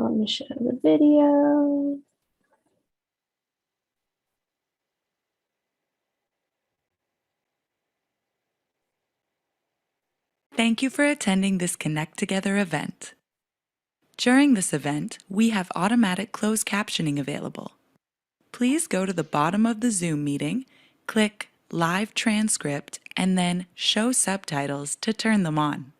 Let me show the video. Thank you for attending this Connect Together event. During this event, we have automatic closed captioning available. Please go to the bottom of the Zoom meeting, click Live Transcript, and then Show Subtitles to turn them on.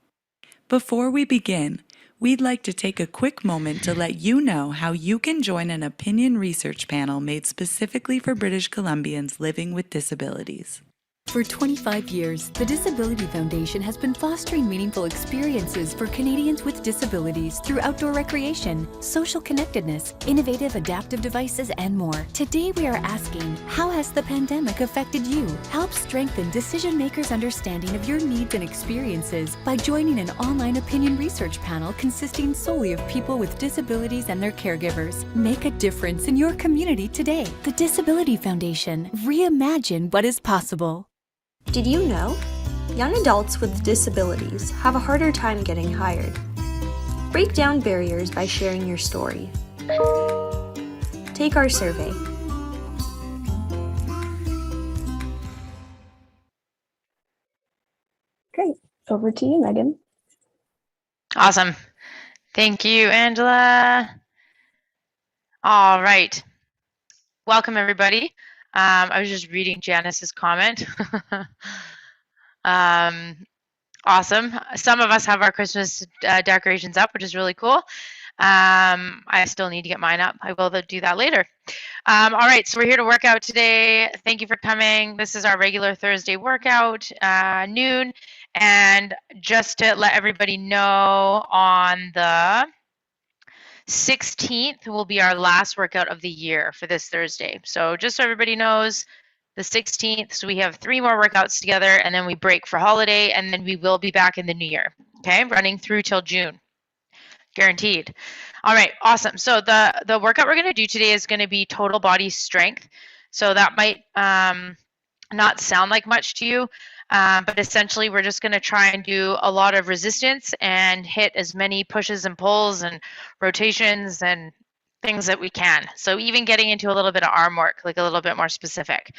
Before we begin, we'd like to take a quick moment to let you know how you can join an opinion research panel made specifically for British Columbians living with disabilities. For 25 years, the Disability Foundation has been fostering meaningful experiences for Canadians with disabilities through outdoor recreation, social connectedness, innovative adaptive devices, and more. Today we are asking, how has the pandemic affected you? Help strengthen decision makers' understanding of your needs and experiences by joining an online opinion research panel consisting solely of people with disabilities and their caregivers. Make a difference in your community today. The Disability Foundation. Reimagine what is possible. Did you know? Young adults with disabilities have a harder time getting hired. Break down barriers by sharing your story. Take our survey. Great. Over to you, Megan. Awesome. Thank you, Angela. All right. Welcome, everybody. I was just reading Janice's comment. Awesome. Some of us have our Christmas decorations up, which is really cool. I still need to get mine up. I will do that later. All right, so we're here to work out today. Thank you for coming. This is our regular Thursday workout, noon. And just to let everybody know, on the 16th will be our last workout of the year for this Thursday. So just so everybody knows, the 16th, so we have 3 more workouts together, and then we break for holiday, and then we will be back in the new year, okay? Running through till June, guaranteed. All right, awesome. So the workout we're gonna do today is gonna be total body strength. So that might not sound like much to you, but essentially we're just going to try and do a lot of resistance and hit as many pushes and pulls and rotations and things that we can. So even getting into a little bit of arm work, like a little bit more specific.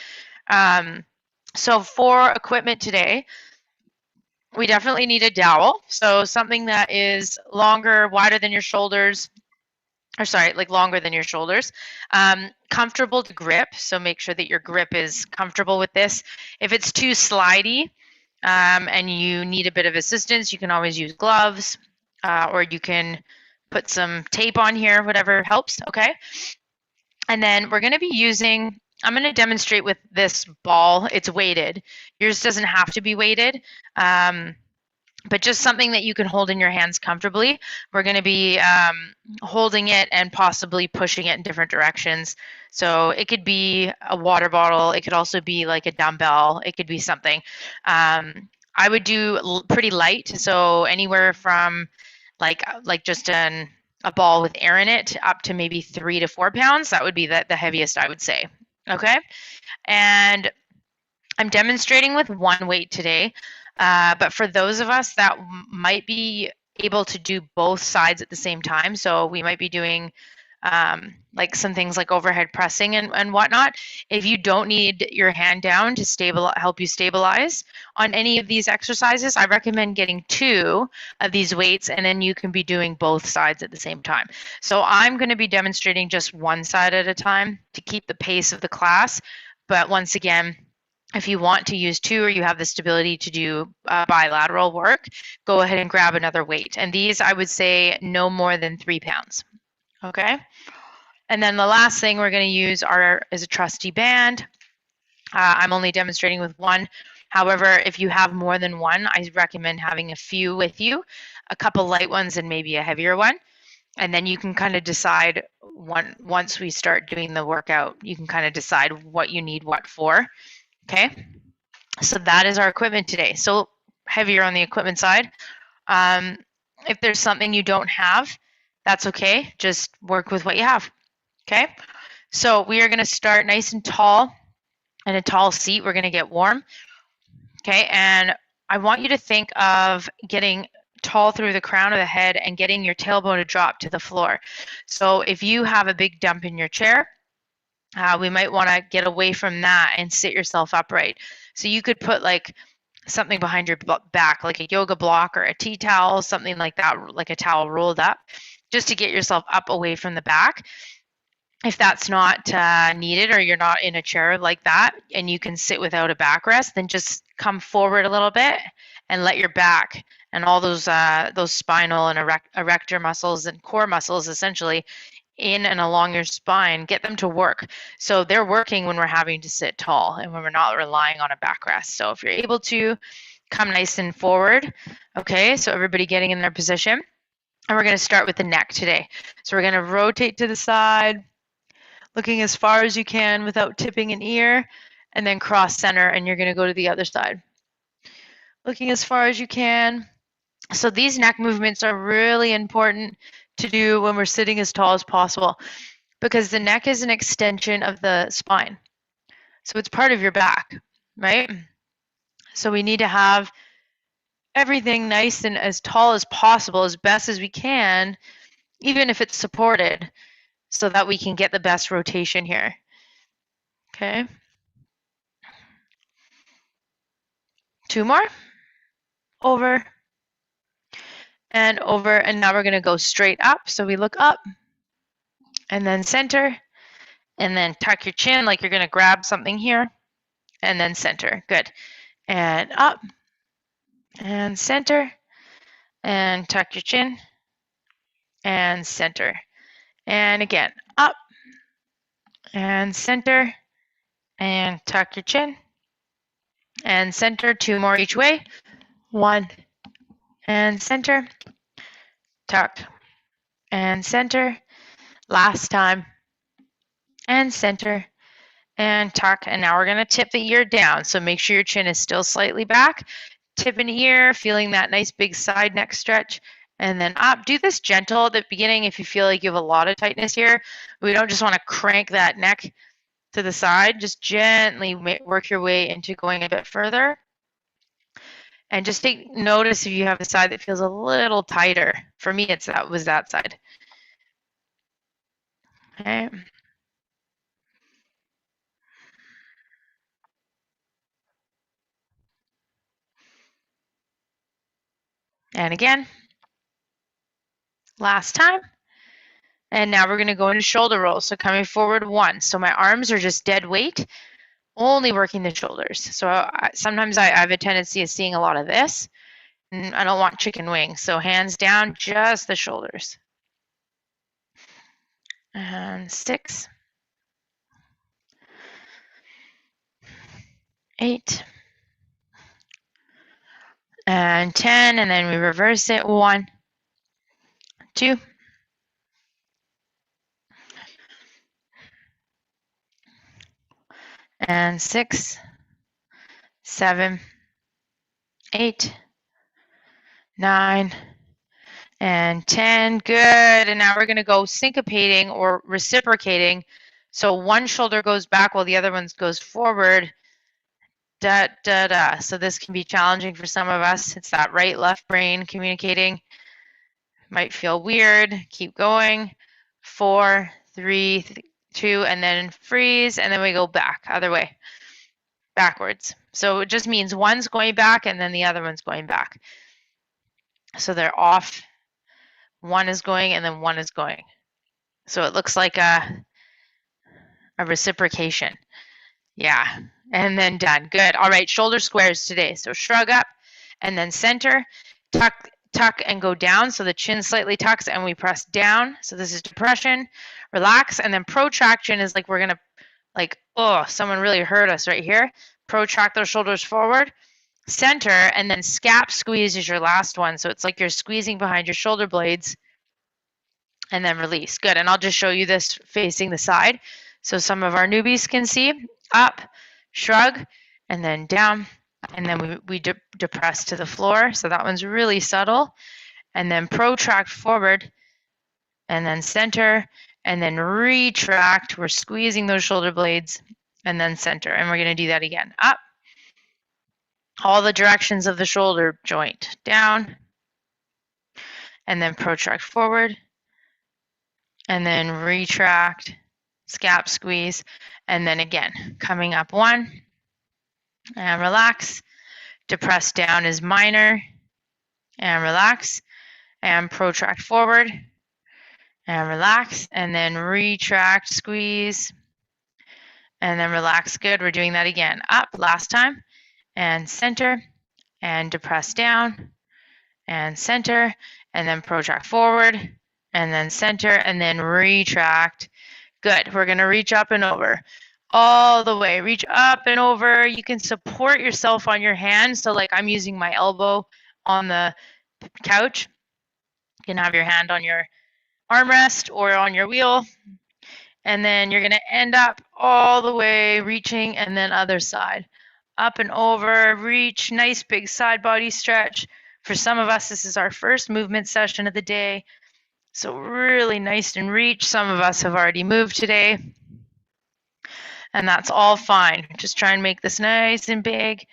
So for equipment today, we definitely need a dowel. So something that is longer, wider than your shoulders, or sorry, like longer than your shoulders, comfortable to grip. So make sure that your grip is comfortable with this. If it's too slidey and you need a bit of assistance, you can always use gloves or you can put some tape on here, whatever helps, okay? And then we're gonna be using, I'm gonna demonstrate with this ball. It's weighted. Yours doesn't have to be weighted. But just something that you can hold in your hands comfortably. We're going to be holding it and possibly pushing it in different directions. So it could be a water bottle. It could also be like a dumbbell. It could be something. I would do pretty light. So anywhere from like just a ball with air in it up to maybe 3 to 4 pounds. That would be the heaviest, I would say. Okay. And I'm demonstrating with one weight today. But for those of us that might be able to do both sides at the same time, so we might be doing like some things like overhead pressing and whatnot. If you don't need your hand down to help you stabilize on any of these exercises, I recommend getting 2 of these weights, and then you can be doing both sides at the same time. So I'm going to be demonstrating just one side at a time to keep the pace of the class. But once again, if you want to use 2 or you have the stability to do bilateral work, go ahead and grab another weight. And these, I would say, no more than 3 pounds. Okay. And then the last thing we're going to use is a trusty band. I'm only demonstrating with one. However, if you have more than one, I recommend having a few with you, a couple light ones and maybe a heavier one. And then you can kind of decide once we start doing the workout, you can kind of decide what you need what for. Okay, so that is our equipment today. So heavier on the equipment side. If there's something you don't have, that's okay. Just work with what you have. Okay, so we are going to start nice and tall in a tall seat. We're going to get warm. Okay, and I want you to think of getting tall through the crown of the head and getting your tailbone to drop to the floor. So if you have a big dump in your chair, we might want to get away from that and sit yourself upright. So you could put like something behind your back, like a yoga block or a tea towel, something like that, like a towel rolled up, just to get yourself up away from the back. If that's not needed, or you're not in a chair like that and you can sit without a backrest, then just come forward a little bit and let your back and all those spinal and erector muscles and core muscles essentially in and along your spine, get them to work. So they're working when we're having to sit tall and when we're not relying on a backrest. So if you're able to, come nice and forward. Okay, so everybody getting in their position. And we're going to start with the neck today. So we're going to rotate to the side, looking as far as you can without tipping an ear, and then cross center, and you're going to go to the other side. Looking as far as you can. So these neck movements are really important to do when we're sitting as tall as possible, because the neck is an extension of the spine. So it's part of your back, right? So we need to have everything nice and as tall as possible, as best as we can, even if it's supported, so that we can get the best rotation here. Okay. 2 more. Over and over, and now we're going to go straight up. So we look up and then center, and then tuck your chin like you're going to grab something here, and then center. Good. And up and center, and tuck your chin and center. And again, up and center, and tuck your chin and center. 2 more each way. 1 and center, tuck and center. Last time, and center and tuck. And now we're going to tip the ear down. So make sure your chin is still slightly back. Tip an ear, feeling that nice big side neck stretch, and then up. Do this gentle at the beginning if you feel like you have a lot of tightness here. We don't just want to crank that neck to the side. Just gently work your way into going a bit further. And just take notice if you have a side that feels a little tighter. For me, was that side. Okay. And again. Last time. And now we're going to go into shoulder rolls. So coming forward 1. So my arms are just dead weight, only working the shoulders. So sometimes I have a tendency of seeing a lot of this. And I don't want chicken wings. So hands down, just the shoulders. And 6. 8. And 10. And then we reverse it. 1, 2. And 6, 7, 8, 9, and 10. Good. And now we're going to go syncopating or reciprocating. So one shoulder goes back while the other one goes forward. Da, da, da. So this can be challenging for some of us. It's that right, left brain communicating. Might feel weird. Keep going. 4, 3, 2, and then freeze, and then we go back, other way, backwards. So it just means one's going back and then the other one's going back. So they're off. One is going and then one is going. So it looks like a reciprocation. Yeah, and then done. Good. All right, shoulder squares today. So shrug up and then center, tuck and go down. So the chin slightly tucks and we press down. So this is depression. Relax, and then protraction is like we're gonna, like, oh, someone really hurt us right here. Protract those shoulders forward, center, and then scap squeeze is your last one. So it's like you're squeezing behind your shoulder blades, and then release. Good, and I'll just show you this facing the side, so some of our newbies can see. Up, shrug, and then down, and then we depress to the floor. So that one's really subtle, and then protract forward, and then center. And then retract, we're squeezing those shoulder blades, and then center. And we're going to do that again. Up, all the directions of the shoulder joint. Down, and then protract forward, and then retract, scap squeeze, and then again, coming up 1, and relax. Depress down is minor, and relax, and protract forward, and relax, and then retract, squeeze, and then relax. Good. We're doing that again. Up, last time, and center, and depress down, and center, and then protract forward, and then center, and then retract. Good. We're going to reach up and over. All the way. Reach up and over. You can support yourself on your hand. So like I'm using my elbow on the couch. You can have your hand on your armrest or on your wheel. And then you're going to end up all the way reaching, and then other side. Up and over, reach, nice big side body stretch. For some of us, this is our first movement session of the day. So really nice and reach. Some of us have already moved today. And that's all fine. Just try and make this nice and big.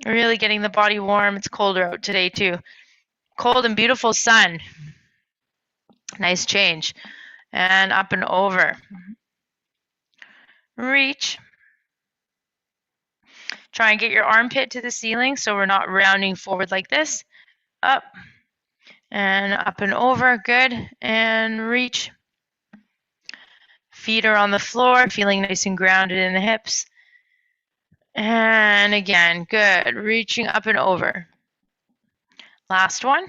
Really getting the body warm. It's colder out today too. Cold and beautiful sun. Nice change. And up and over. Reach. Try and get your armpit to the ceiling so we're not rounding forward like this. Up and up and over. Good. And reach. Feet are on the floor, feeling nice and grounded in the hips. And again, good. Reaching up and over. Last one.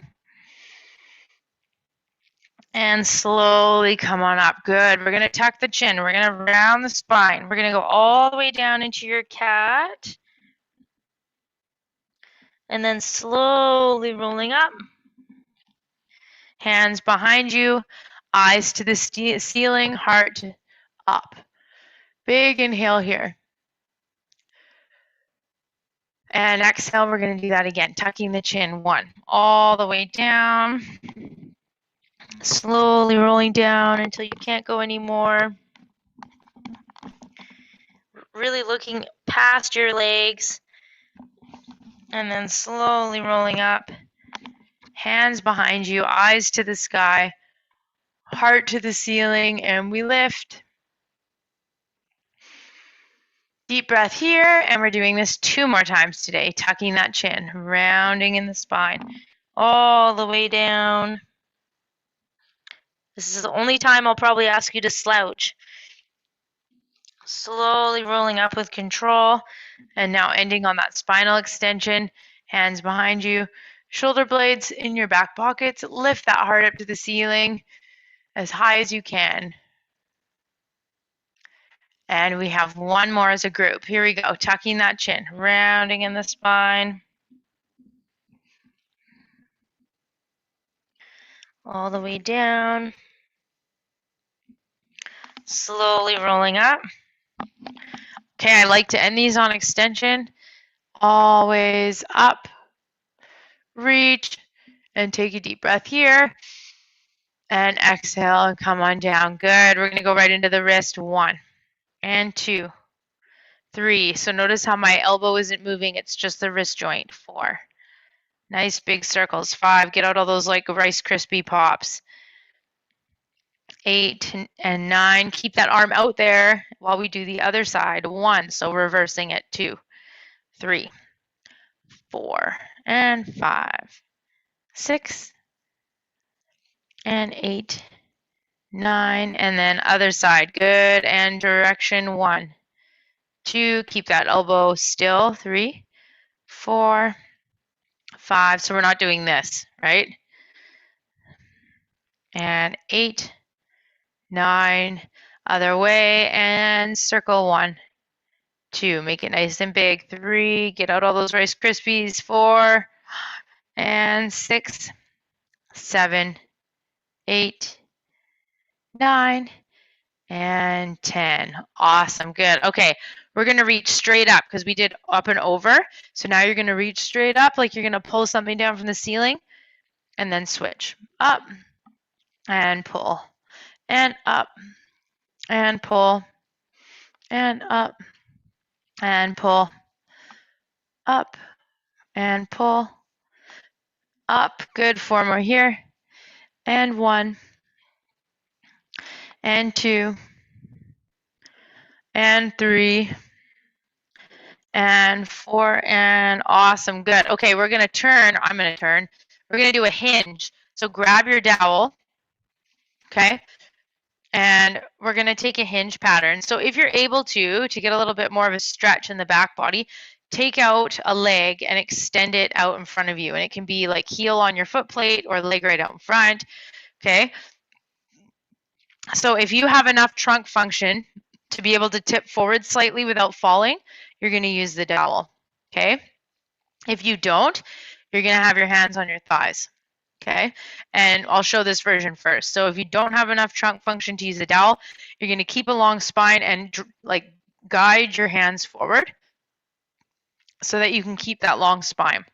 And slowly come on up. Good. We're going to tuck the chin. We're going to round the spine. We're going to go all the way down into your cat. And then slowly rolling up. Hands behind you. Eyes to the ceiling. Heart up. Big inhale here. And exhale, we're going to do that again. Tucking the chin. 1. All the way down. Slowly rolling down until you can't go anymore. Really looking past your legs. And then slowly rolling up. Hands behind you, eyes to the sky, heart to the ceiling, and we lift. Deep breath here, and we're doing this 2 more times today, tucking that chin, rounding in the spine, all the way down. This is the only time I'll probably ask you to slouch. Slowly rolling up with control, and now ending on that spinal extension, hands behind you, shoulder blades in your back pockets. Lift that heart up to the ceiling as high as you can. And we have 1 more as a group. Here we go, tucking that chin, rounding in the spine. All the way down. Slowly rolling up. Okay, I like to end these on extension. Always up. Reach and take a deep breath here. And exhale and come on down. Good. We're going to go right into the wrist. 1 and 2, 3. So notice how my elbow isn't moving. It's just the wrist joint. 4. Nice big circles. 5. Get out all those like Rice Krispie pops. 8 and 9. Keep that arm out there while we do the other side. 1. So reversing it. 2, 3, 4, and 5, 6, and 8, 9, and then other side. Good. And direction. 1, 2. Keep that elbow still. 3, 4, 5. So we're not doing this, right? And 8, 9. Other way. And circle. 1, 2. Make it nice and big. 3. Get out all those Rice Krispies. 4, and 6, 7, 8, 9, and 10. Awesome. Good. Okay. We're going to reach straight up because we did up and over. So now you're going to reach straight up like you're going to pull something down from the ceiling and then switch. Up and pull and up and pull and up and pull up and pull up. Good. 4 more here. and 1 and 2 and 3 and 4 and awesome. Good. Okay, we're going to turn. I'm going to turn. We're going to do a hinge. So grab your dowel. Okay. And we're going to take a hinge pattern. So if you're able to get a little bit more of a stretch in the back body, take out a leg and extend it out in front of you. And it can be like heel on your foot plate or leg right out in front. Okay. So if you have enough trunk function to be able to tip forward slightly without falling, you're going to use the dowel. Okay. If you don't, you're going to have your hands on your thighs. Okay, and I'll show this version first. So if you don't have enough trunk function to use the dowel, you're going to keep a long spine and like guide your hands forward so that you can keep that long spine.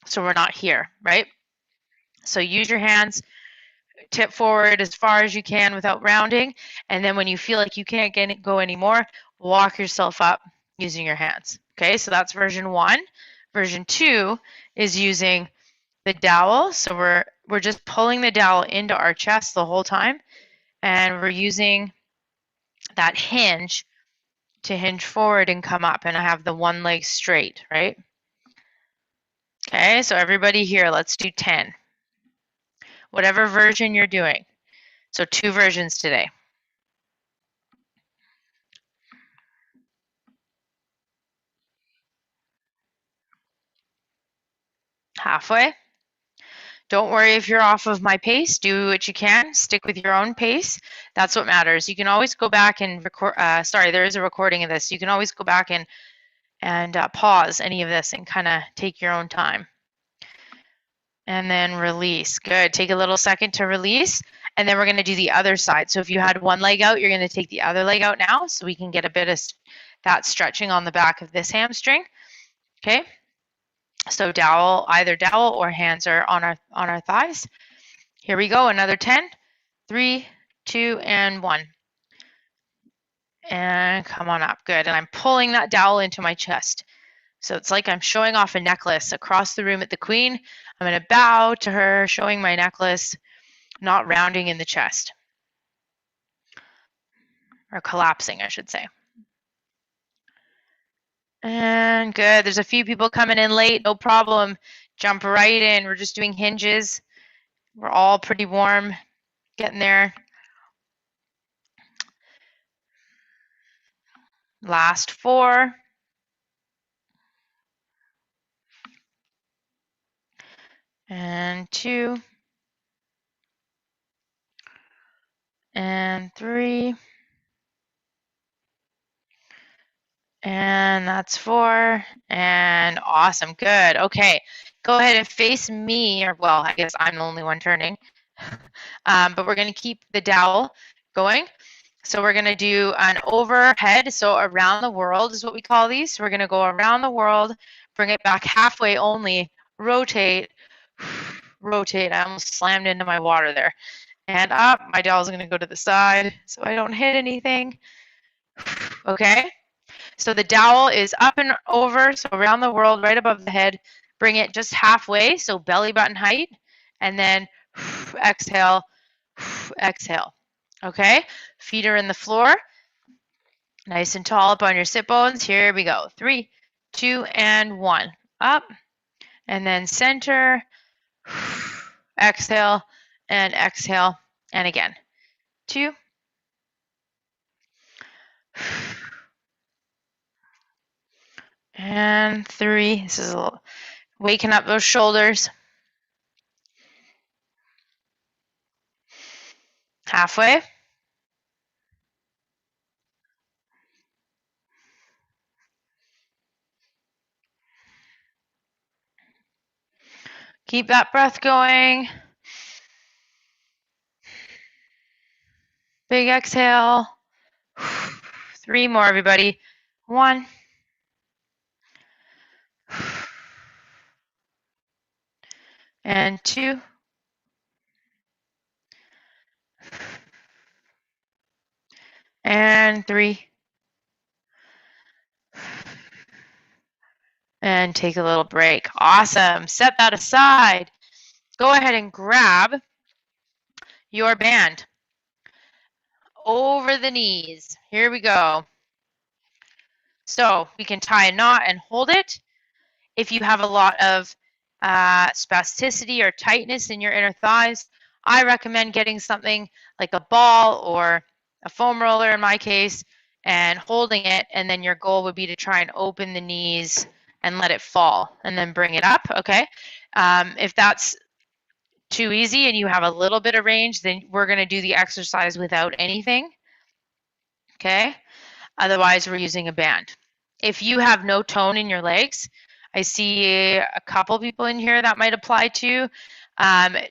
So we're not here, right? So use your hands, tip forward as far as you can without rounding. And then when you feel like you can't go anymore, walk yourself up using your hands. Okay, so that's version 1. Version 2 is using the dowel. So we're just pulling the dowel into our chest the whole time, and we're using that hinge to hinge forward and come up, and I have the one leg straight, right? Okay, so everybody here, let's do 10. Whatever version you're doing. So 2 versions today. Halfway. Don't worry if you're off of my pace. Do what you can. Stick with your own pace. That's what matters. You can always go back and record. Sorry, there is a recording of this. You can always go back and pause any of this and kind of take your own time. And then release. Good. Take a little second to release. And then we're going to do the other side. So if you had one leg out, you're going to take the other leg out now so we can get a bit of that stretching on the back of this hamstring. Okay. So dowel, either dowel or hands are on our thighs. Here we go. Another 10. 3, 2, and 1. And come on up. Good. And I'm pulling that dowel into my chest. So it's like I'm showing off a necklace across the room at the Queen. I'm going to bow to her, showing my necklace, not rounding in the chest. Or collapsing, I should say. And good. There's a few people coming in late. No problem. Jump right in. We're just doing hinges. We're all pretty warm. Getting there. Last 4. And 2. And 3. And that's 4. And awesome. Good. Okay. Go ahead and face me, or well, I guess I'm the only one turning. But we're going to keep the dowel going. So we're going to do an overhead. So around the world is what we call these. So we're going to go around the world, bring it back halfway only, rotate, rotate. I almost slammed into my water there. And up. My dowel is going to go to the side so I don't hit anything. Okay. So the dowel is up and over, so around the world, right above the head. Bring it just halfway, so belly button height, and then exhale, exhale. Okay, feet are in the floor, nice and tall up on your sit bones. Here we go. 3, 2, and 1. Up, and then center, exhale, and exhale, and again. 2. And 3. This is a little waking up those shoulders. Halfway. Keep that breath going. Big exhale. 3 more, everybody. 1. And 2. And 3. And take a little break. Awesome. Set that aside. Go ahead and grab your band over the knees. Here we go. So we can tie a knot and hold it. If you have a lot of spasticity or tightness in your inner thighs, I recommend getting something like a ball or a foam roller in my case and holding it, and then your goal would be to try and open the knees and let it fall and then bring it up, okay? If that's too easy and you have a little bit of range, then we're going to do the exercise without anything, okay? Otherwise, we're using a band. If you have no tone in your legs, I see a couple people in here that might apply to.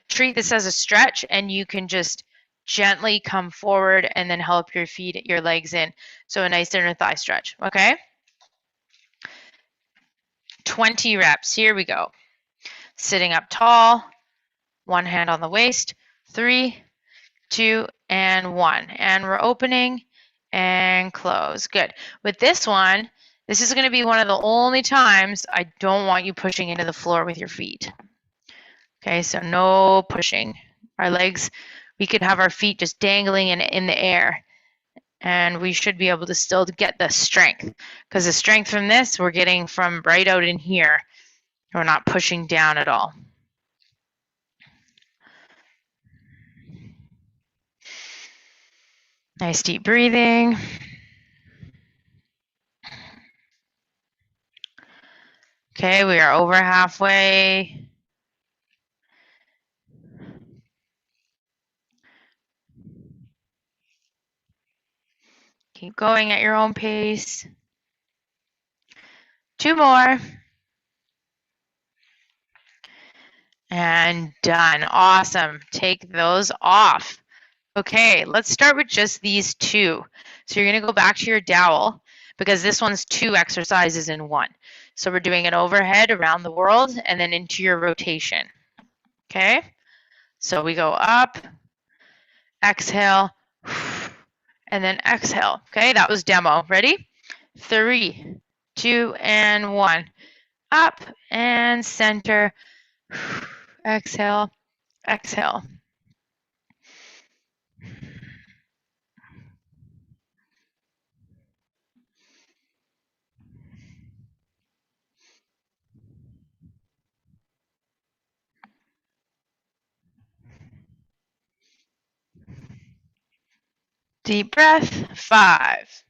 Treat this as a stretch, and you can just gently come forward and then help your feet, your legs in. So a nice inner thigh stretch, okay? 20 reps, here we go. Sitting up tall, one hand on the waist, 3, 2, and 1. And we're opening and close, good. With this one, this is gonna be one of the only times I don't want you pushing into the floor with your feet. Okay, so no pushing. Our legs, we could have our feet just dangling in the air, and we should be able to still get the strength, because the strength from this we're getting from right out in here. We're not pushing down at all. Nice deep breathing. Okay, we are over halfway. Keep going at your own pace. 2 more. And done. Awesome. Take those off. Okay, let's start with just these 2. So you're going to go back to your dowel because this one's 2 exercises in 1. So we're doing an overhead around the world and then into your rotation. Okay, so we go up, exhale, and then exhale. Okay, that was demo. Ready? 3, 2, and 1. Up and center. Exhale, exhale. Deep breath, 5.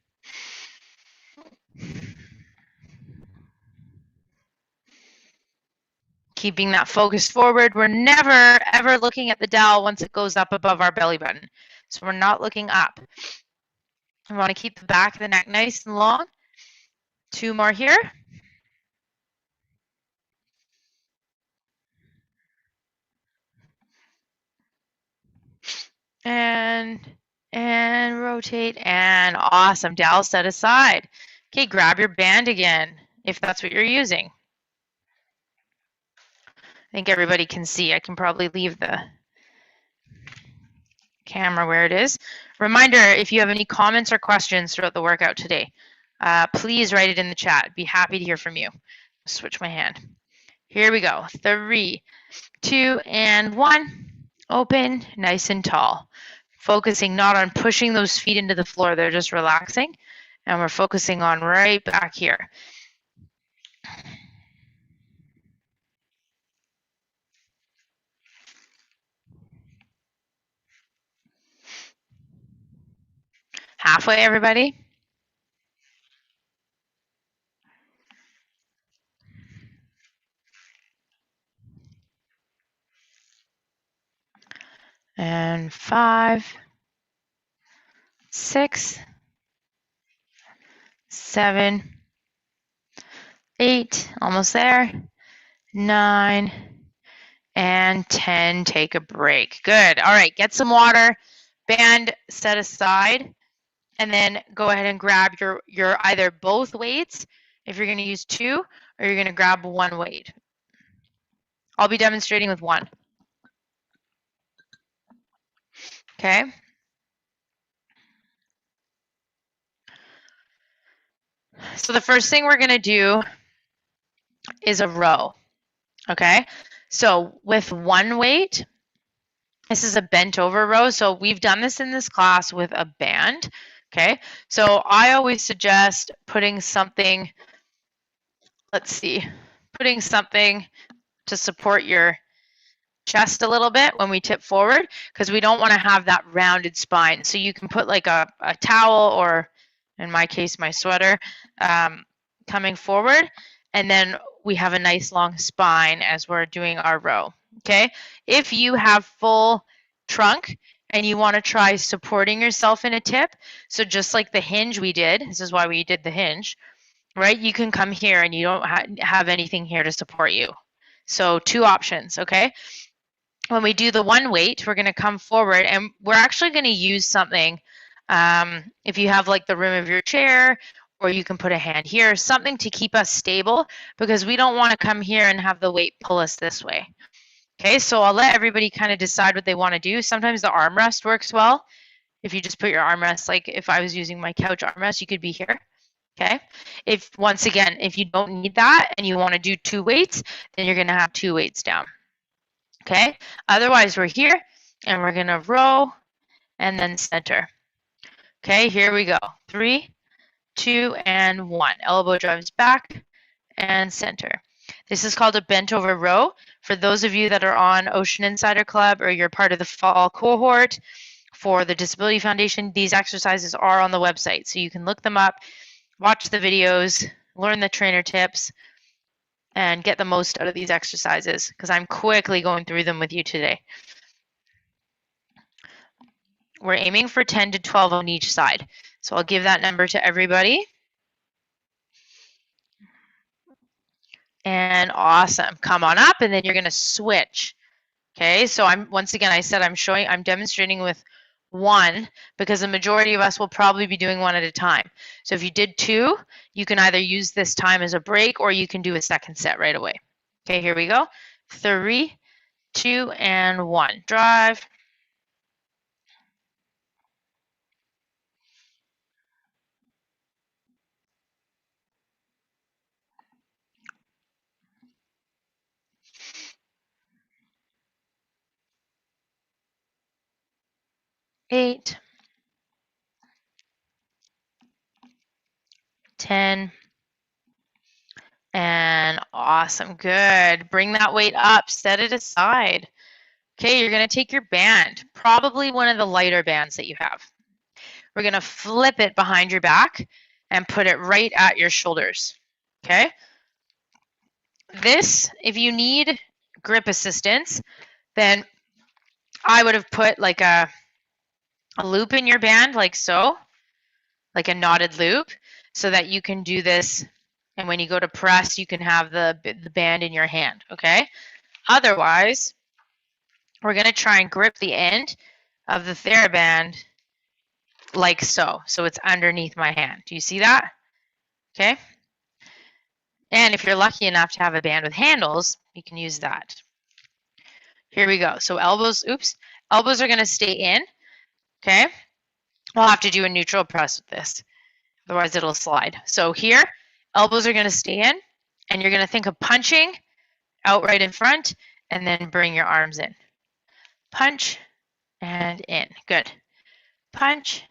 Keeping that focus forward. We're never, ever looking at the dowel once it goes up above our belly button. So we're not looking up. We want to keep the back of the neck nice and long. 2 more here. And rotate, and awesome. Dowel set aside. Okay, grab your band again, if that's what you're using. I think everybody can see. I can probably leave the camera where it is. Reminder, if you have any comments or questions throughout the workout today, please write it in the chat. Be happy to hear from you. Switch my hand. Here we go. 3, 2, and 1. Open, nice and tall. Focusing not on pushing those feet into the floor, they're just relaxing. And we're focusing on right back here. Halfway, everybody. And 5, 6, 7, 8, almost there, 9, and 10. Take a break. Good. All right, get some water, band set aside, and then go ahead and grab your either both weights, if you're going to use 2, or you're going to grab 1 weight. I'll be demonstrating with 1. Okay. So the first thing we're going to do is a row. Okay. So with 1 weight, This is a bent over row. So we've done this in this class with a band. Okay, so I always suggest putting something, let's see, putting something to support your chest a little bit when we tip forward, because we don't want to have that rounded spine. So you can put like a towel, or in my case, my sweater, coming forward, and then we have a nice long spine as we're doing our row. Okay, if you have full trunk and you want to try supporting yourself in a tip, so just like the hinge we did, this is why we did the hinge, right? You can come here and you don't have anything here to support you. So 2 options, okay? When we do the one weight, we're going to come forward, and we're actually going to use something. If you have like the rim of your chair, or you can put a hand here, something to keep us stable, because we don't want to come here and have the weight pull us this way. Okay, so I'll let everybody kind of decide what they want to do. Sometimes the armrest works well. If you just put your armrest, like if I was using my couch armrest, you could be here. Okay, once again, if you don't need that and you want to do 2 weights, then you're going to have 2 weights down. Okay, otherwise we're here and we're going to row and then center. Okay, here we go. 3, 2, and 1. Elbow drives back and center. This is called a bent over row. For those of you that are on Ocean Insider Club, or you're part of the fall cohort for the Disability Foundation, these exercises are on the website. So you can look them up, watch the videos, learn the trainer tips, and get the most out of these exercises, because I'm quickly going through them with you today. We're aiming for 10 to 12 on each side. So I'll give that number to everybody. And awesome. Come on up, and then you're going to switch. Okay, so once again, I said I'm demonstrating with 1, because the majority of us will probably be doing 1 at a time. So if you did 2, you can either use this time as a break, or you can do a second set right away. Okay, here we go. 3, 2, and 1. Drive. Eight, 10, and awesome. Good. Bring that weight up. Set it aside. Okay, you're going to take your band, probably one of the lighter bands that you have. We're going to flip it behind your back and put it right at your shoulders. Okay? This, if you need grip assistance, then I would have put like a loop in your band, like so, like a knotted loop, so that you can do this, and when you go to press, you can have the band in your hand, okay? Otherwise, we're going to try and grip the end of the TheraBand like so. So it's underneath my hand. Do you see that? Okay. And if you're lucky enough to have a band with handles, you can use that. Here we go. So elbows are going to stay in. Okay. We'll have to do a neutral press with this. Otherwise it'll slide. So here, elbows are going to stay in, and you're going to think of punching out right in front, and then bring your arms in. Punch and in. Good. Punch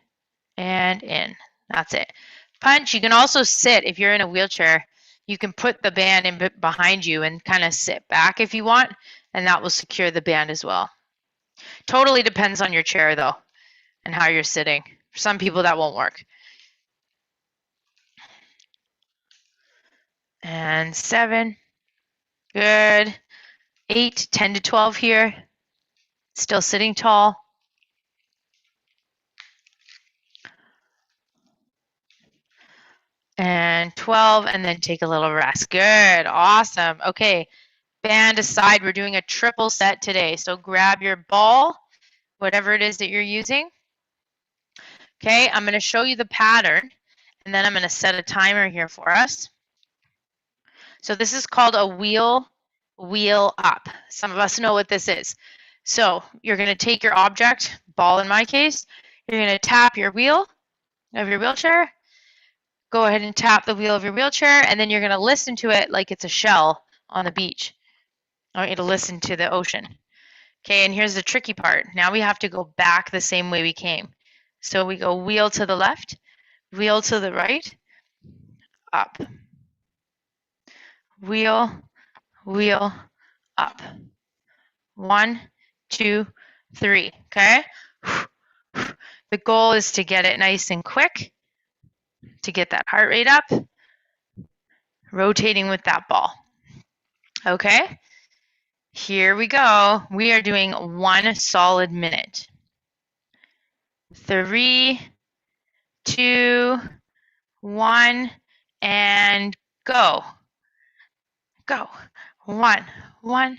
and in. That's it. Punch. You can also sit if you're in a wheelchair. You can put the band in behind you and kind of sit back if you want, and that will secure the band as well. Totally depends on your chair though, and how you're sitting. For some people that won't work. And 7. Good. 8, 10 to 12 here. Still sitting tall. And 12, and then take a little rest. Good. Awesome. Okay. Band aside. We're doing a triple set today. So grab your ball, whatever it is that you're using. Okay. I'm going to show you the pattern, and then I'm going to set a timer here for us. So this is called a wheel up. Some of us know what this is. So you're going to take your object, ball in my case, you're going to tap your wheel of your wheelchair. Go ahead and tap the wheel of your wheelchair, and then you're going to listen to it like it's a shell on the beach. I want you to listen to the ocean. Okay, and here's the tricky part. Now we have to go back the same way we came. So we go wheel to the left, wheel to the right, up. Wheel, wheel, up. 1, 2, 3, okay? The goal is to get it nice and quick, to get that heart rate up, rotating with that ball. Okay? Here we go. We are doing 1 solid minute. 3, 2, 1, and go. Go. 1, 1.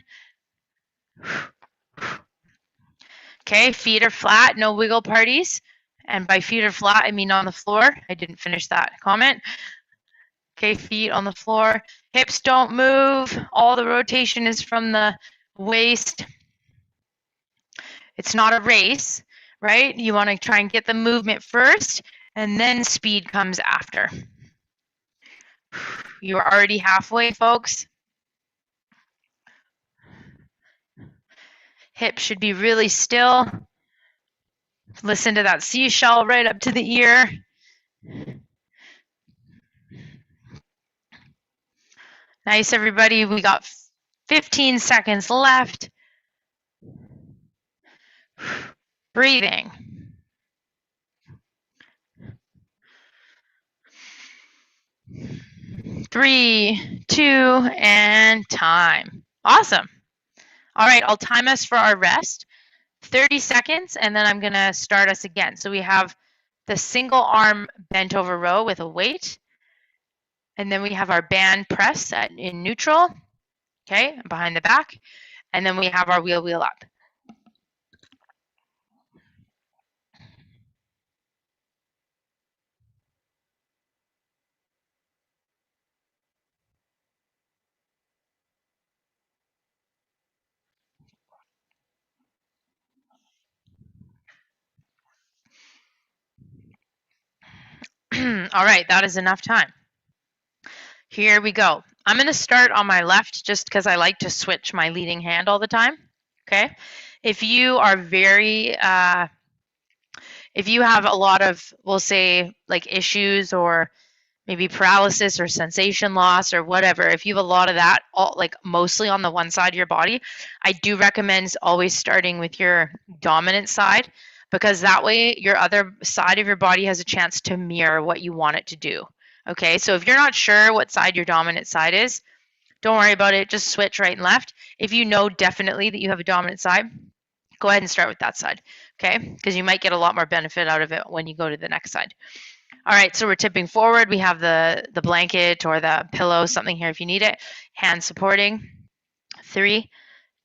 Okay, feet are flat, no wiggle parties. And by feet are flat, I mean on the floor. I didn't finish that comment. Okay, feet on the floor. Hips don't move. All the rotation is from the waist. It's not a race, right? You want to try and get the movement first, and then speed comes after. You're already halfway, folks. Hips should be really still. Listen to that seashell right up to the ear. Nice, everybody. We got 15 seconds left. Breathing. Three, 2, and time. Awesome. All right, I'll time us for our rest. 30 seconds, and then I'm going to start us again. So we have the single arm bent over row with a weight. And then we have our band press in neutral, okay, behind the back. And then we have our wheel, wheel up. All right, that is enough time. Here we go. I'm going to start on my left just because I like to switch my leading hand all the time. Okay. If you are very, if you have a lot of, we'll say, like issues or maybe paralysis or sensation loss or whatever, if you have a lot of that, like mostly on the one side of your body, I do recommend always starting with your dominant side, because that way your other side of your body has a chance to mirror what you want it to do. Okay, so if you're not sure what side your dominant side is, don't worry about it. Just switch right and left. If you know definitely that you have a dominant side, go ahead and start with that side, okay? Because you might get a lot more benefit out of it when you go to the next side. All right, so we're tipping forward. We have the blanket or the pillow, something here if you need it. Hands supporting. 3,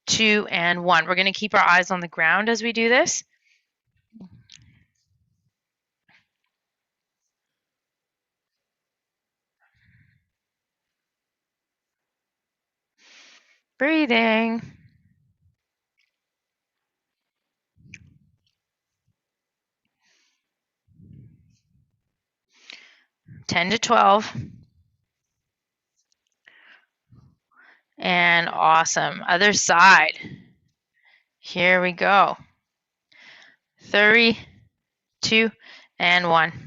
2, and 1. We're going to keep our eyes on the ground as we do this. Breathing. 10 to 12. And awesome. Other side. Here we go. 3, 2, and 1.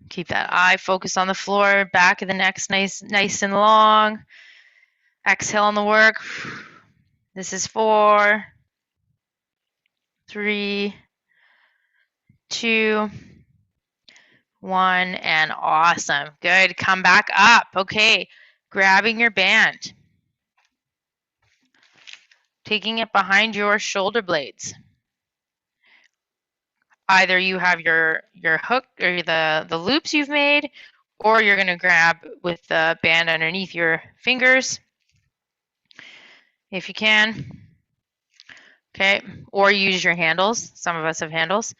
Keep that eye focused on the floor, back of the neck nice and long. Exhale on the work. This is 4, 3, 2, 1, and awesome. Good. Come back up. Okay. Grabbing your band. Taking it behind your shoulder blades. Either you have your hook or the loops you've made, or you're going to grab with the band underneath your fingers if you can. Okay, or use your handles. Some of us have handles.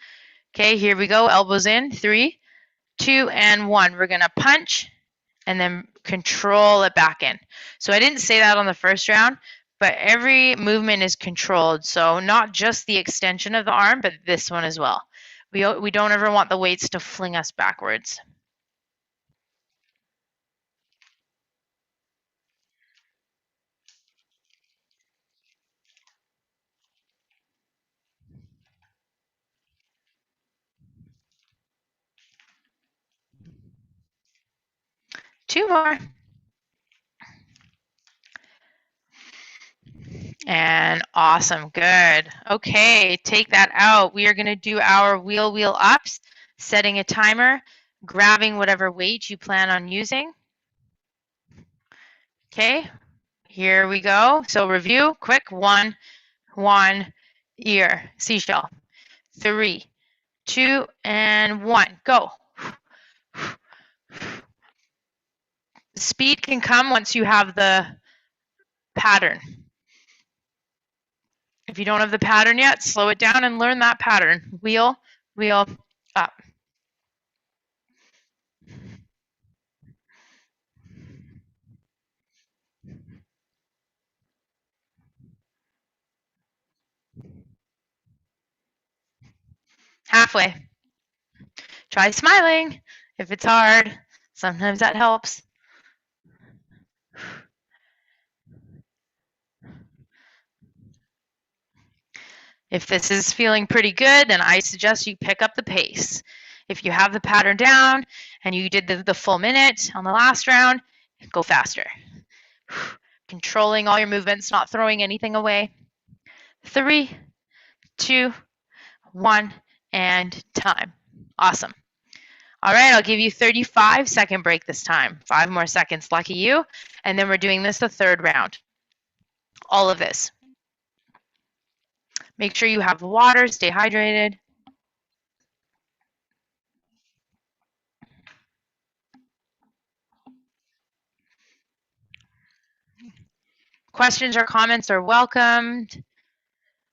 Okay, here we go. Elbows in. 3, 2, and 1. We're going to punch and then control it back in. So I didn't say that on the first round, but every movement is controlled. So not just the extension of the arm, but this one as well. We don't ever want the weights to fling us backwards. Two more. And awesome, good. Okay, take that out. We are gonna do our wheel ups, setting a timer, grabbing whatever weight you plan on using. Okay, here we go. So review, quick, one, ear, seashell. 3, 2, and 1, go. Speed can come once you have the pattern. If you don't have the pattern yet, slow it down and learn that pattern. Wheel, up. Halfway. Try smiling if it's hard. Sometimes that helps. If this is feeling pretty good, then I suggest you pick up the pace. If you have the pattern down and you did the full minute on the last round, go faster. Controlling all your movements, not throwing anything away. 3, 2, 1, and time. Awesome. All right, I'll give you 35-second break this time. 5 more seconds, lucky you. And then we're doing this the third round. All of this. Make sure you have water, stay hydrated. Questions or comments are welcomed.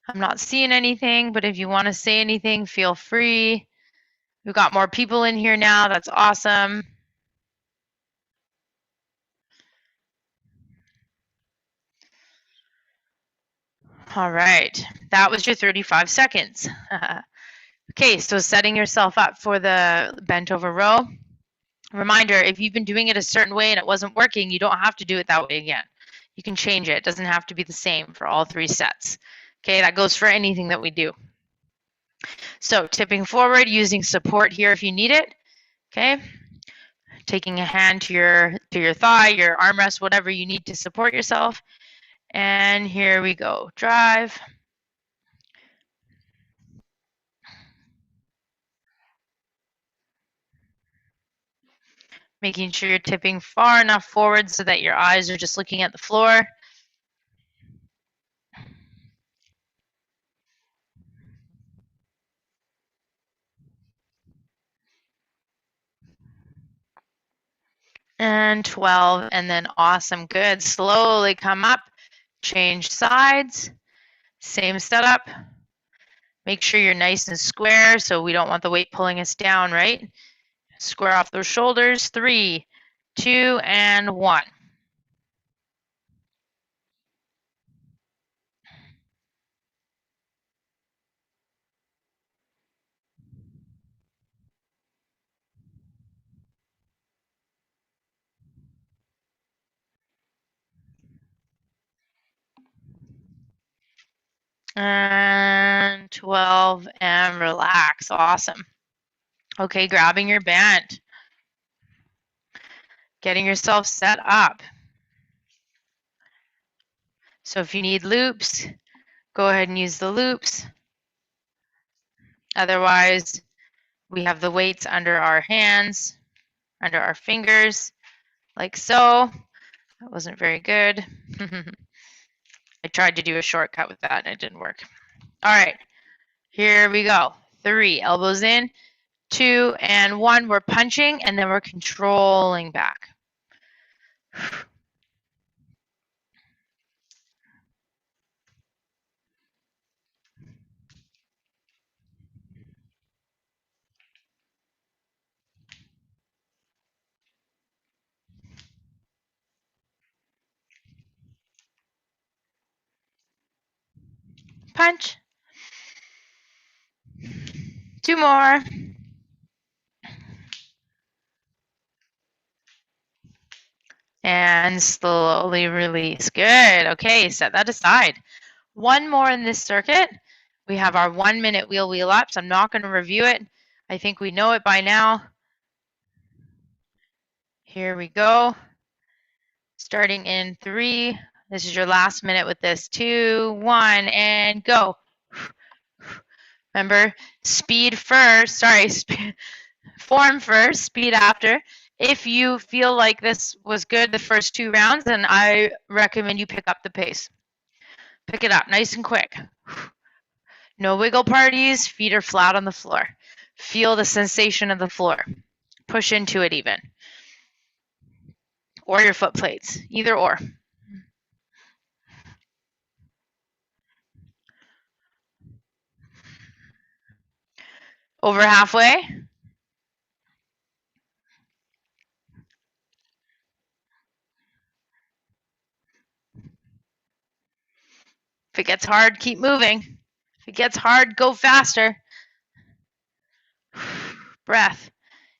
I'm not seeing anything, but if you want to say anything, feel free. We've got more people in here now. That's awesome. All right, that was your 35 seconds. Okay, so setting yourself up for the bent over row. Reminder, if you've been doing it a certain way and it wasn't working, you don't have to do it that way again. You can change it. It doesn't have to be the same for all 3 sets. Okay, that goes for anything that we do. So tipping forward, using support here if you need it. Okay, taking a hand to your thigh, your armrest, whatever you need to support yourself. And here we go, drive. Making sure you're tipping far enough forward so that your eyes are just looking at the floor. And 12, and then awesome, good. Slowly come up, change sides, same setup. Make sure you're nice and square so we don't want the weight pulling us down, right? Square off those shoulders, 3, 2, and 1. And 12, and relax, awesome. Okay, grabbing your band. Getting yourself set up. So if you need loops, go ahead and use the loops. Otherwise, we have the weights under our hands, under our fingers, like so. That wasn't very good. I tried to do a shortcut with that and it didn't work. All right, here we go. 3, elbows in, 2, and 1. We're punching and then we're controlling back. punch. 2 more. And slowly release. Good. Okay, set that aside. One more in this circuit. We have our 1-minute wheel ups. I'm not going to review it. I think we know it by now. Here we go. Starting in 3. This is your last minute with this. 2, 1, and go. Remember, speed first. Sorry, form first, speed after. If you feel like this was good the first 2 rounds, then I recommend you pick up the pace. Pick it up nice and quick. No wiggle parties, feet are flat on the floor. Feel the sensation of the floor. Push into it even. Or your foot plates, either or. Over halfway. If it gets hard, keep moving. If it gets hard, go faster. Breath.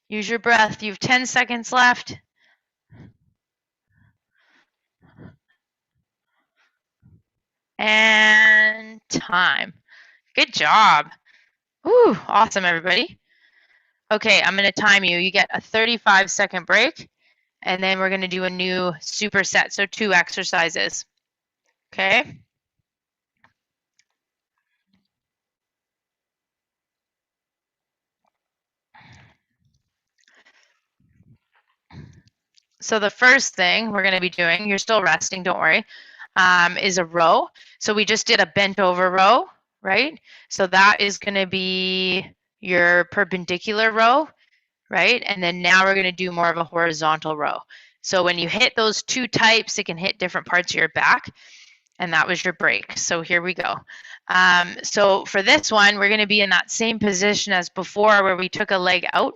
Use your breath. You have 10 seconds left. And time. Good job. Woo, awesome, everybody. Okay, I'm going to time you. You get a 35-second break, and then we're going to do a new superset, so 2 exercises. Okay? So the first thing we're going to be doing, you're still resting, don't worry, is a row. So we just did a bent over row, right? So that is going to be your perpendicular row, right? And then now we're going to do more of a horizontal row. So when you hit those 2 types, it can hit different parts of your back. And that was your break. So here we go. So for this one, we're going to be in that same position as before where we took a leg out.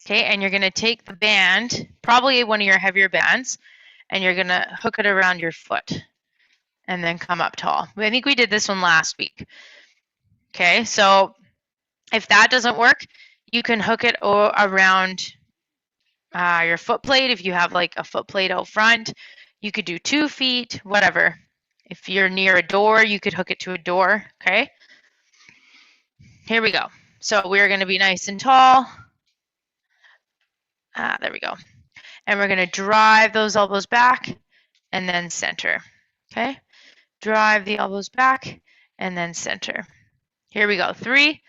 Okay, and you're going to take the band, probably one of your heavier bands, and you're going to hook it around your foot and then come up tall. I think we did this one last week. Okay, so if that doesn't work, you can hook it around your foot plate. If you have like a foot plate out front, you could do 2 feet, whatever. If you're near a door, you could hook it to a door, okay? Here we go. So we're going to be nice and tall. There we go. And we're going to drive those elbows back and then center. Okay? Drive the elbows back and then center. Here we go. 3,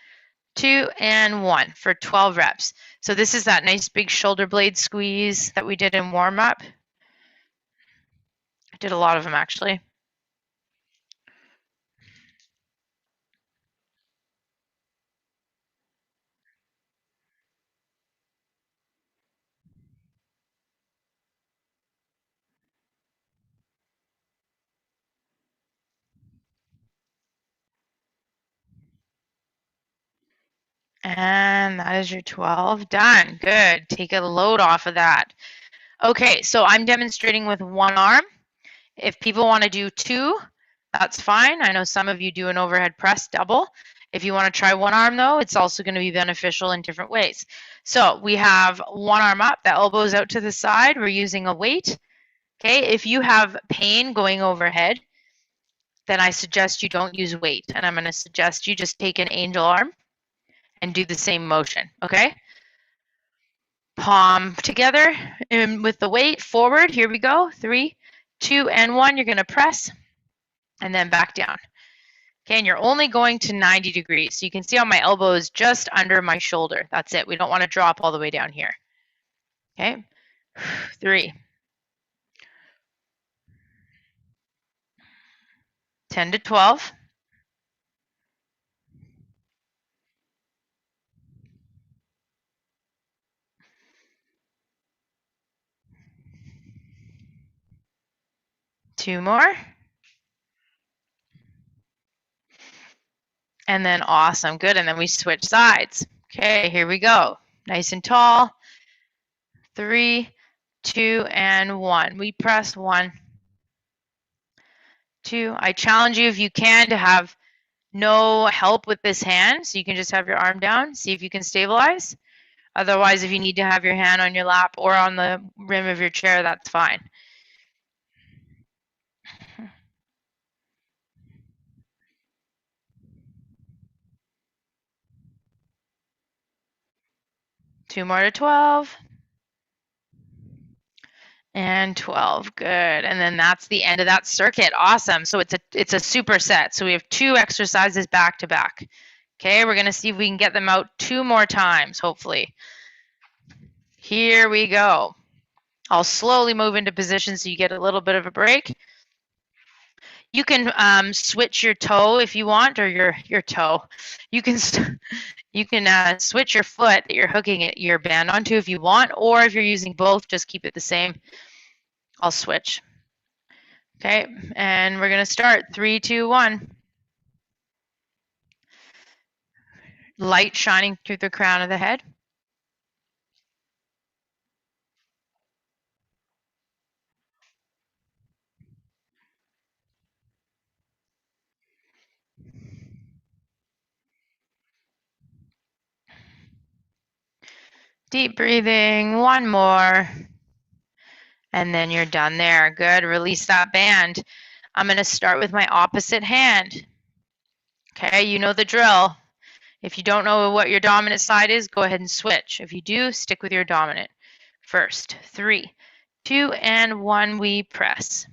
2, and 1 for 12 reps. So this is that nice big shoulder blade squeeze that we did in warm up. I did a lot of them actually. And that is your 12. Done. Good. Take a load off of that. Okay, so I'm demonstrating with 1 arm. If people want to do 2, that's fine. I know some of you do an overhead press double. If you want to try 1 arm though, it's also going to be beneficial in different ways. So we have 1 arm up, the elbows out to the side. We're using a weight. Okay, if you have pain going overhead, then I suggest you don't use weight. And I'm going to suggest you just take an angel arm and do the same motion, okay? Palm together and with the weight forward. Here we go. 3, 2, and 1. You're going to press and then back down. Okay, and you're only going to 90 degrees. So you can see how my elbow is just under my shoulder. That's it. We don't want to drop all the way down here. Okay, 3, 10 to 12. 2 more. And then awesome, good. And then we switch sides. Okay, here we go. Nice and tall. 3, 2, and 1. We press 1, 2. I challenge you, if you can, to have no help with this hand, so you can just have your arm down. See if you can stabilize. Otherwise, if you need to have your hand on your lap or on the rim of your chair, that's fine. Two more to 12. And 12, good. And then that's the end of that circuit. Awesome. So it's a superset. So we have 2 exercises back to back. Okay, we're gonna see if we can get them out 2 more times, hopefully. Here we go. I'll slowly move into position so you get a little bit of a break. You can switch your toe if you want, or your toe. You can switch your foot that you're hooking your band onto if you want, or if you're using both, just keep it the same. I'll switch. Okay, and we're gonna start. 3, 2, 1. Light shining through the crown of the head. Deep breathing, 1 more. And then you're done there. Good, release that band. I'm gonna start with my opposite hand. Okay, you know the drill. If you don't know what your dominant side is, go ahead and switch. If you do, stick with your dominant. First, 3, 2, and 1, we press.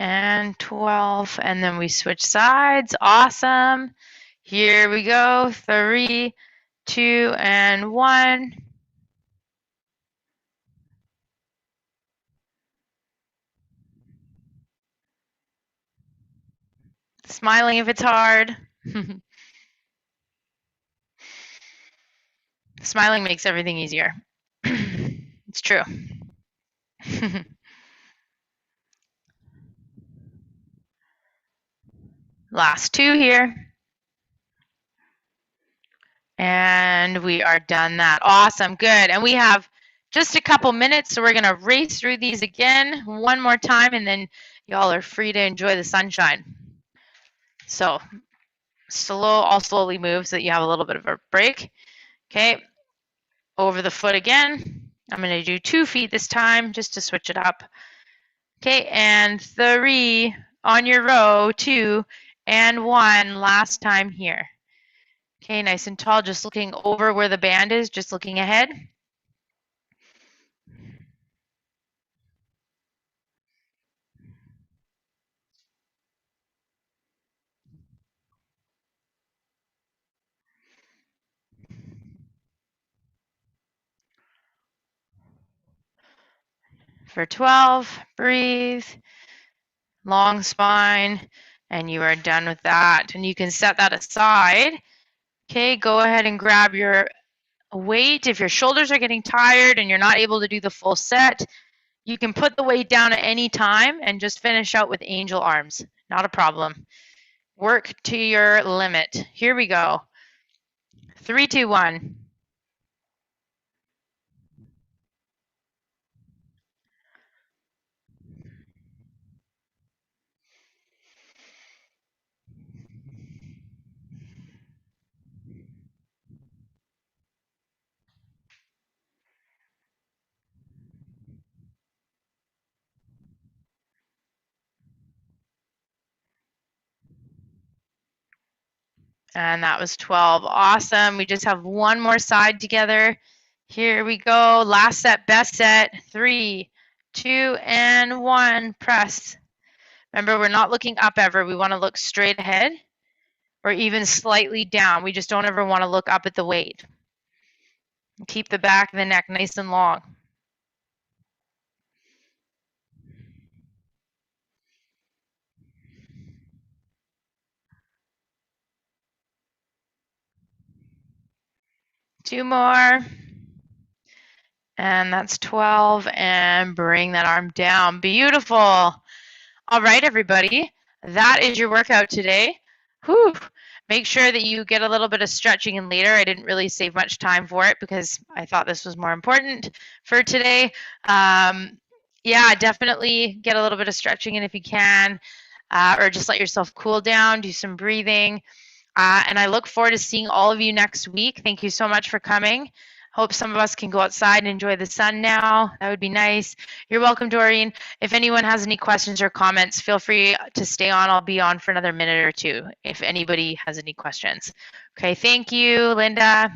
And 12, and then we switch sides. Awesome. Here we go. 3, 2, and 1. Smiling if it's hard. Smiling makes everything easier. It's true. Last 2 here. And we are done that. Awesome, good. And we have just a couple minutes, so we're gonna race through these again one more time, and then y'all are free to enjoy the sunshine. So I'll slowly move so that you have a little bit of a break. Okay, over the foot again. I'm gonna do 2 feet this time just to switch it up. Okay, and 3 on your row, 2, and 1 last time here. Okay, nice and tall, just looking over where the band is, just looking ahead. For 12, breathe, long spine, and you are done with that. And you can set that aside. Okay, go ahead and grab your weight. If your shoulders are getting tired and you're not able to do the full set, you can put the weight down at any time and just finish out with angel arms. Not a problem. Work to your limit. Here we go. 3, 2, 1. And that was 12. Awesome. We just have one more side together. Here we go. Last set, best set. 3, 2, and 1. Press. Remember, we're not looking up ever. We want to look straight ahead or even slightly down. We just don't ever want to look up at the weight. Keep the back of the neck nice and long. Two more. And that's 12. And bring that arm down. Beautiful. All right, everybody. That is your workout today. Whew. Make sure that you get a little bit of stretching in later. I didn't really save much time for it because I thought this was more important for today. Yeah, definitely get a little bit of stretching in if you can, or just let yourself cool down, do some breathing. And I look forward to seeing all of you next week. Thank you so much for coming. Hope some of us can go outside and enjoy the sun now. That would be nice. You're welcome, Doreen. If anyone has any questions or comments, feel free to stay on. I'll be on for another minute or two if anybody has any questions. Okay, thank you, Linda.